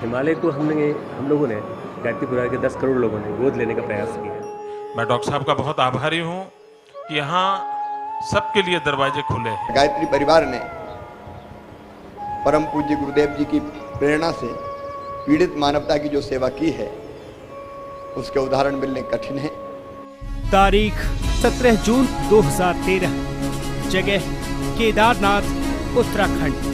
हिमालय को हम लोगों ने गायत्री परिवार के 10 करोड़ लोगों ने गोद लेने का प्रयास किया है। मैं डॉक्टर साहब का बहुत आभारी हूं कि यहाँ सबके लिए दरवाजे खुले हैं। गायत्री परिवार ने परम पूज्य गुरुदेव जी की प्रेरणा से पीड़ित मानवता की जो सेवा की है उसके उदाहरण मिलने कठिन है। तारीख 17 जून 2013, जगह केदारनाथ, उत्तराखंड।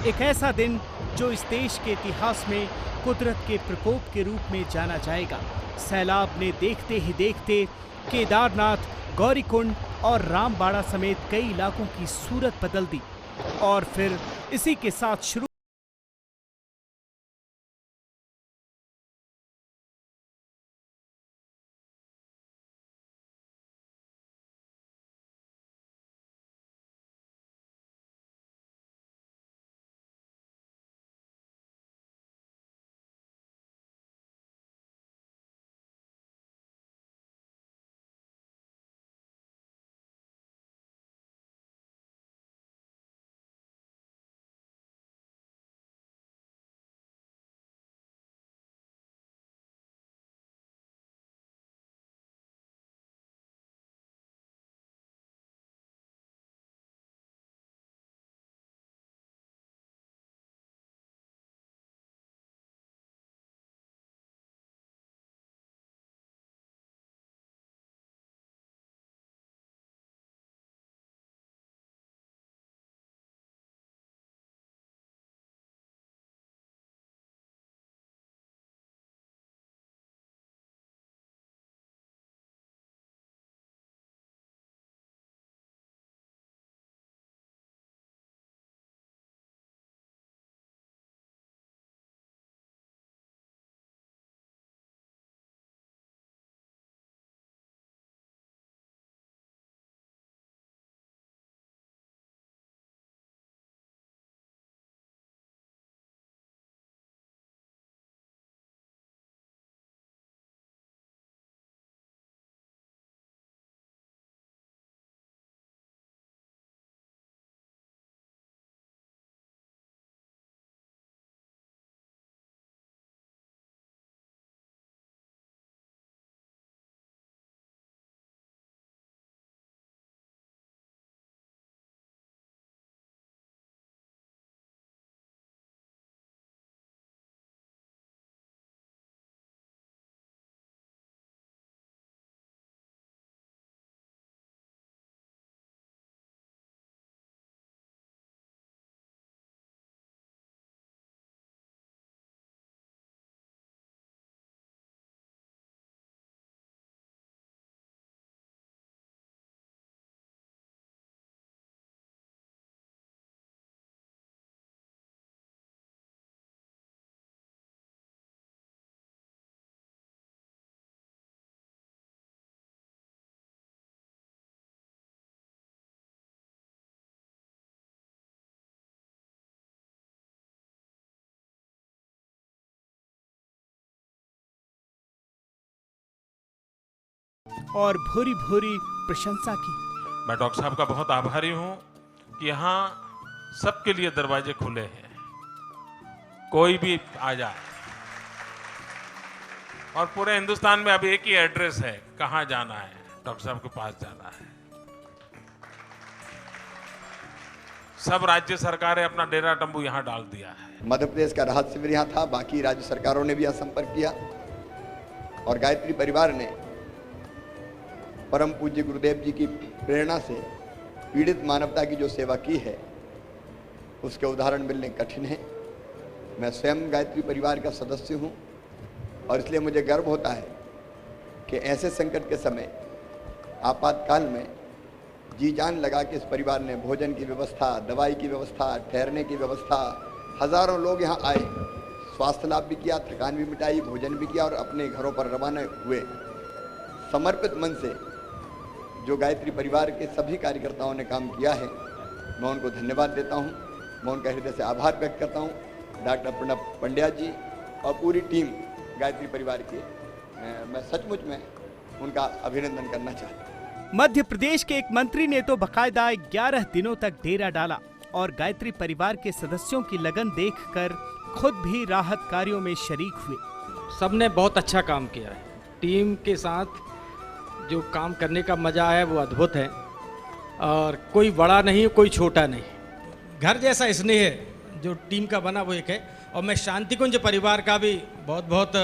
एक ऐसा दिन जो इस देश के इतिहास में कुदरत के प्रकोप के रूप में जाना जाएगा। सैलाब ने देखते ही देखते केदारनाथ, गौरीकुंड और रामबाड़ा समेत कई इलाकों की सूरत बदल दी और फिर इसी के साथ शुरू और भूरी भूरी प्रशंसा की। मैं डॉक्टर साहब का बहुत आभारी हूं कि यहाँ सबके लिए दरवाजे खुले हैं, कोई भी आ जाए। और पूरे हिंदुस्तान में अब एक ही एड्रेस है, कहाँ जाना है, डॉक्टर साहब के पास जाना है। सब राज्य सरकारें अपना डेरा तंबू यहाँ डाल दिया है। मध्य प्रदेश का राहत शिविर यहाँ था, बाकी राज्य सरकारों ने भी यहाँ संपर्क किया और गायत्री परिवार ने परम पूज्य गुरुदेव जी की प्रेरणा से पीड़ित मानवता की जो सेवा की है उसके उदाहरण मिलने कठिन है। मैं स्वयं गायत्री परिवार का सदस्य हूँ और इसलिए मुझे गर्व होता है कि ऐसे संकट के समय आपातकाल में जी जान लगा के इस परिवार ने भोजन की व्यवस्था, दवाई की व्यवस्था, ठहरने की व्यवस्था, हजारों लोग यहाँ आए, स्वास्थ्य लाभ भी किया, थकान भी मिटाई, भोजन भी किया और अपने घरों पर रवाना हुए। समर्पित मन से जो गायत्री परिवार के सभी कार्यकर्ताओं ने काम किया है, मैं उनको धन्यवाद देता हूं। मैं उनका हृदय से आभार व्यक्त करता हूं। डॉक्टर प्रणब पंड्या जी और पूरी टीम गायत्री परिवार की मैं सचमुच में उनका अभिनंदन करना चाहता हूं। मध्य प्रदेश के एक मंत्री ने तो बकायदा 11 दिनों तक डेरा डाला और गायत्री परिवार के सदस्यों की लगन देखकर खुद भी राहत कार्यों में शरीक हुए। सबने बहुत अच्छा काम किया है। टीम के साथ जो काम करने का मजा है वो अद्भुत है और कोई बड़ा नहीं कोई छोटा नहीं, घर जैसा स्नेह है जो टीम का बना वो एक है। और मैं शांति कुंज परिवार का भी बहुत बहुत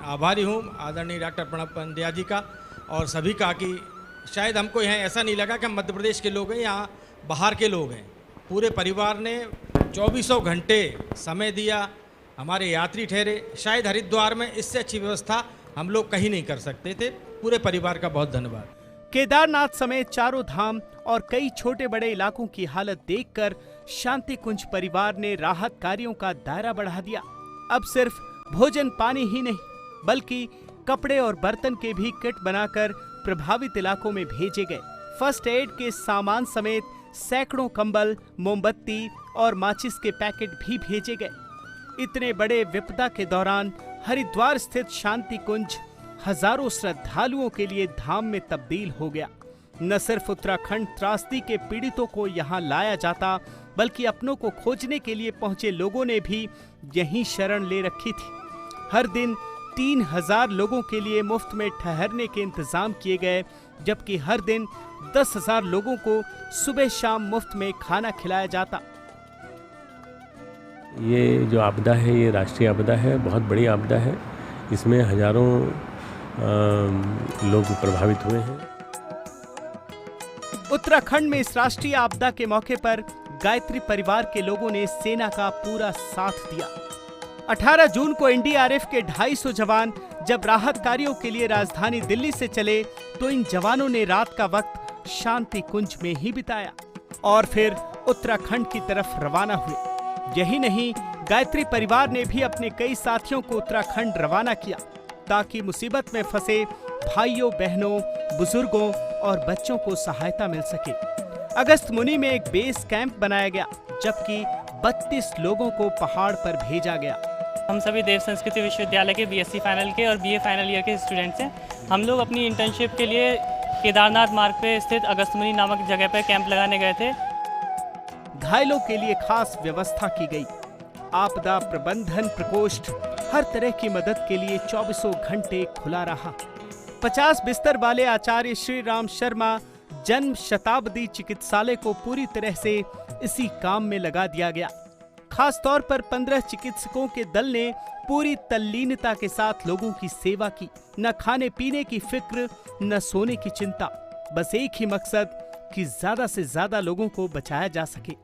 आभारी हूँ, आदरणीय डॉक्टर प्रणब पंड्या जी का और सभी का, कि शायद हमको यहाँ ऐसा नहीं लगा कि हम मध्य प्रदेश के लोग हैं, यहाँ बाहर के लोग हैं। पूरे परिवार ने 24 घंटे समय दिया, हमारे यात्री ठहरे। शायद हरिद्वार में इससे अच्छी व्यवस्था हम लोग कहीं नहीं कर सकते थे। पूरे परिवार का बहुत धन्यवाद। केदारनाथ समेत चारों धाम और कई छोटे बड़े इलाकों की हालत देखकर शांति कुंज परिवार ने राहत कार्यों का दायरा बढ़ा दिया। अब सिर्फ भोजन पानी ही नहीं बल्कि कपड़े और बर्तन के भी किट बनाकर प्रभावित इलाकों में भेजे गए। फर्स्ट एड के सामान समेत सैकड़ों कंबल, मोमबत्ती और माचिस के पैकेट भी भेजे गए। इतने बड़े विपदा के दौरान हरिद्वार स्थित शांति कुंज हजारों श्रद्धालुओं के लिए धाम में तब्दील हो गया। न सिर्फ उत्तराखंड त्रासदी के पीड़ितों को यहाँ लाया जाता बल्कि अपनों को खोजने के लिए पहुंचे लोगों ने भी यहीं शरण ले रखी थी। हर दिन 3000 लोगों के लिए मुफ्त में ठहरने के इंतजाम किए गए, जबकि हर दिन 10,000 लोगों को सुबह शाम मुफ्त में खाना खिलाया जाता। ये जो आपदा है ये राष्ट्रीय आपदा है, बहुत बड़ी आपदा है। इसमें हजारों लोग प्रभावित हुए हैं। उत्तराखंड में इस राष्ट्रीय आपदा के मौके पर गायत्री परिवार के लोगों ने सेना का पूरा साथ दिया। 18 जून को एनडीआरएफ के 250 जवान जब राहत कार्यों के लिए राजधानी दिल्ली से चले तो इन जवानों ने रात का वक्त शांति कुंज में ही बिताया और फिर उत्तराखंड की तरफ रवाना हुए। यही नहीं, गायत्री परिवार ने भी अपने कई साथियों को उत्तराखंड रवाना किया ताकि मुसीबत में फंसे भाइयों, बहनों, बुजुर्गों और बच्चों को सहायता मिल सके। अगस्त मुनि में एक बेस कैंप बनाया गया, जबकि 32 लोगों को पहाड़ पर भेजा गया। हम सभी देव संस्कृति विश्वविद्यालय के बीएससी फाइनल के और बीए फाइनल ईयर के स्टूडेंट्स हैं। हम लोग अपनी इंटर्नशिप के लिए केदारनाथ मार्ग पे स्थित अगस्त मुनि नामक जगह पर कैंप लगाने गए थे। घायलों के लिए खास व्यवस्था की गई। आपदा प्रबंधन प्रकोष्ठ हर तरह की मदद के लिए 24 घंटे खुला रहा। 50 बिस्तर वाले आचार्य श्री राम शर्मा जन्म शताब्दी चिकित्सालय को पूरी तरह से इसी काम में लगा दिया गया। खास तौर पर 15 चिकित्सकों के दल ने पूरी तल्लीनता के साथ लोगों की सेवा की। न खाने पीने की फिक्र, न सोने की चिंता, बस एक ही मकसद कि ज्यादा से ज्यादा लोगों को बचाया जा सके।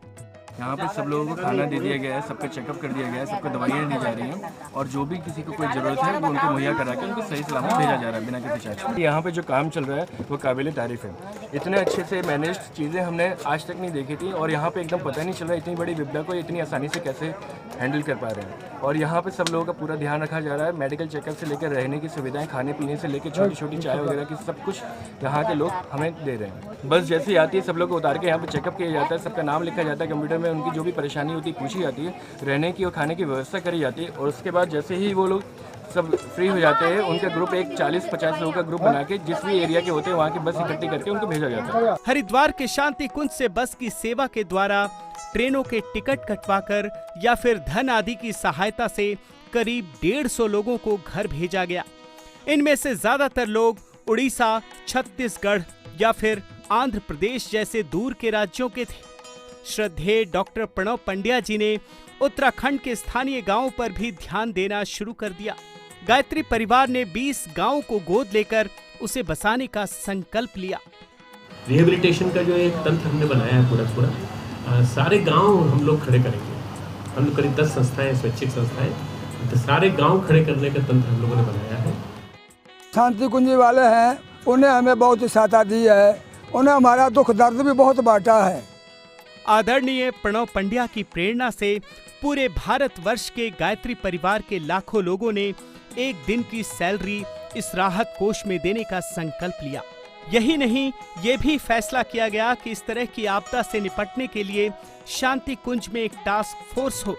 यहाँ पे सब लोगों को खाना दे दिया गया है, सबका चेकअप कर दिया गया है, सबको दवाइयाँ दी जा रही हैं और जो भी किसी को कोई ज़रूरत है वो उनको मुहैया करा के उनको सही सलामत भेजा जा रहा है बिना किसी चार्ज। यहाँ पे जो काम चल रहा है वो काबिल तारीफ है। इतने अच्छे से मैनेज्ड चीज़ें हमने आज तक नहीं देखी थी और यहाँ पे एकदम पता नहीं चल रहा इतनी बड़ी विपदा को इतनी आसानी से कैसे हैंडल कर पा रहे हैं। और यहाँ पे सब लोगों का पूरा ध्यान रखा जा रहा है। मेडिकल चेकअप से लेकर रहने की सुविधाएं, खाने पीने से लेकर छोटी छोटी चाय वगैरह की सब कुछ यहाँ के लोग हमें दे रहे हैं। बस जैसे ही आती है सब लोग को उतार के यहाँ पे चेकअप किया जाता है, सबका नाम लिखा जाता है कंप्यूटर में, उनकी जो भी परेशानी होती है पूछी जाती है, रहने की और खाने की व्यवस्था करी जाती है और उसके बाद जैसे ही वो लोग सब फ्री हो जाते हैं उनका ग्रुप एक 40-50 लोगों का ग्रुप बना के जिस भी एरिया के होते हैं वहाँ की बस इकट्ठी करके उनको भेजा जाता है। हरिद्वार के शांति कुंज से बस की सेवा के द्वारा ट्रेनों के टिकट कटवाकर या फिर धन आदि की सहायता से करीब 150 लोगों को घर भेजा गया। इनमें से ज्यादातर लोग उड़ीसा, छत्तीसगढ़ या फिर आंध्र प्रदेश जैसे दूर के राज्यों के थे। श्रद्धेय डॉक्टर प्रणब पंड्या जी ने उत्तराखंड के स्थानीय गांवों पर भी ध्यान देना शुरू कर दिया। गायत्री परिवार ने 20 गांवों को गोद लेकर उसे बसाने का संकल्प लिया। रिहेबिलिटेशन का जो एक तंत्र हमने बनाया है पूरा सारे गांव हम लोग खड़े करेंगे। हम लोग करीब 10 संस्थाएं, स्वैच्छिक संस्थाएं, तो सारे गांव खड़े करने का तंत्र हम लोगों ने बनाया है। शांति कुंज वाले हैं, उन्हें हमें बहुत सहायता दी है, उन्हें हमारा दुख दर्द भी बहुत बांटा है। आदरणीय प्रणब पंड्या की प्रेरणा से पूरे भारतवर्ष के गायत्री परिवार के लाखों लोगों ने एक दिन की सैलरी इस राहत कोष में देने का संकल्प लिया। यही नहीं, ये भी फैसला किया गया कि इस तरह की आपदा से निपटने के लिए शांति कुंज में एक टास्क फोर्स हो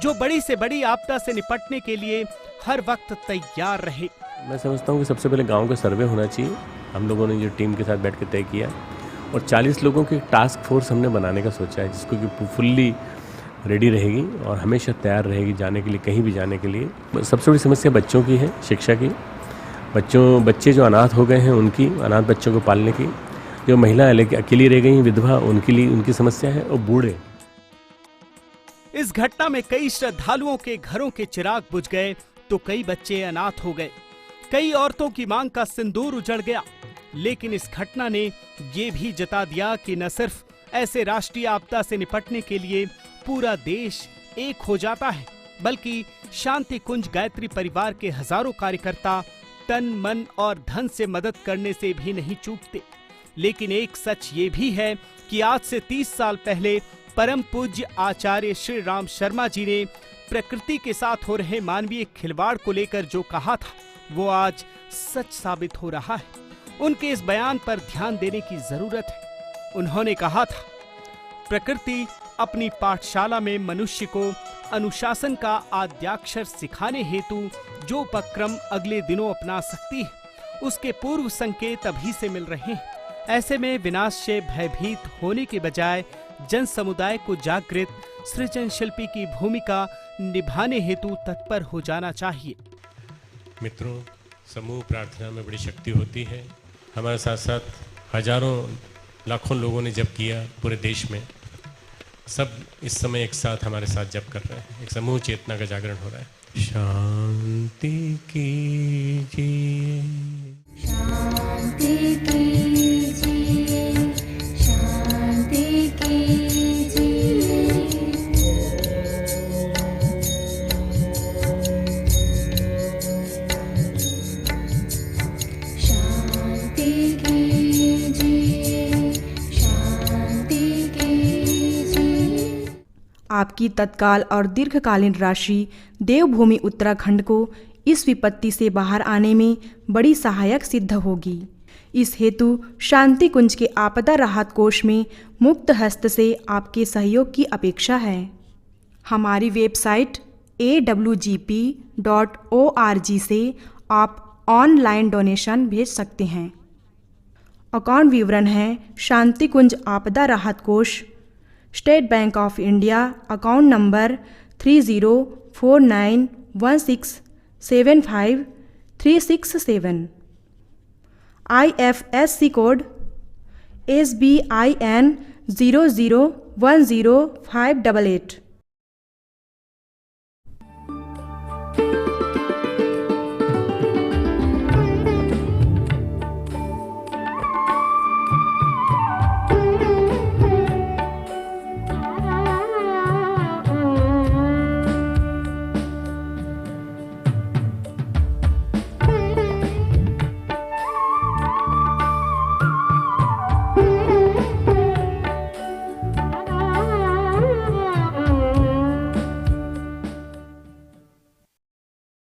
जो बड़ी से बड़ी आपदा से निपटने के लिए हर वक्त तैयार रहे। मैं समझता हूँ कि सबसे पहले गांव का सर्वे होना चाहिए। हम लोगों ने जो टीम के साथ बैठ के तय किया और 40 लोगों की टास्क फोर्स हमने बनाने का सोचा है, जिसको कि फुल्ली रेडी रहेगी और हमेशा तैयार रहेगी जाने के लिए, कहीं भी जाने के लिए। सबसे बड़ी समस्या बच्चों की है, शिक्षा की। बच्चे जो अनाथ हो गए हैं उनकी, अनाथ बच्चों को पालने की, जो महिला अकेली रह गई विधवा, उनके लिए उनकी समस्या है, और बूढ़े। इस घटना में कई श्रद्धालुओं के घरों के चिराग बुझ गए तो कई बच्चे अनाथ हो गए, कई औरतों की मांग का सिंदूर उजड़ गया। लेकिन इस घटना ने ये भी जता दिया कि न सिर्फ ऐसे राष्ट्रीय आपदा से निपटने के लिए पूरा देश एक हो जाता है, बल्कि शांति कुंज गायत्री परिवार के हजारों कार्यकर्ता तन मन और धन से मदद करने से भी नहीं चूकते। लेकिन एक सच ये भी है कि आज से 30 साल पहले परम पूज्य आचार्य श्री राम शर्मा जी ने प्रकृति के साथ हो रहे मानवीय खिलवाड़ को लेकर जो कहा था वो आज सच साबित हो रहा है। उनके इस बयान पर ध्यान देने की जरूरत है। उन्होंने कहा था, प्रकृति अपनी पाठशाला में मनुष्य को अनुशासन का आद्याक्षर सिखाने हेतु जो उपक्रम अगले दिनों अपना सकती है, उसके पूर्व संकेत अभी से मिल रहे हैं। ऐसे में विनाश से भयभीत होने के बजाय जन समुदाय को जागृत सृजन शिल्पी की भूमिका निभाने हेतु तत्पर हो जाना चाहिए। मित्रों, समूह प्रार्थना में बड़ी शक्ति होती है। हमारे साथ साथ हजारों लाखों लोगों ने जप किया पूरे देश में। सब इस समय एक साथ हमारे साथ जप कर रहे हैं, एक समूह चेतना का जागरण हो रहा है। शांति कीजिए, शांति कीजिए, शांति कीजिए। शांति कीजिए, शांति कीजिए। आपकी तत्काल और दीर्घकालीन राशि देवभूमि उत्तराखंड को इस विपत्ति से बाहर आने में बड़ी सहायक सिद्ध होगी। इस हेतु शांति कुंज के आपदा राहत कोष में मुक्त हस्त से आपके सहयोग की अपेक्षा है। हमारी वेबसाइट awgp.org से आप ऑनलाइन डोनेशन भेज सकते हैं। अकाउंट विवरण है शांति कुंज आपदा राहत कोष, state bank of India, account number 304916753667, IFSC code SBIN 0010588।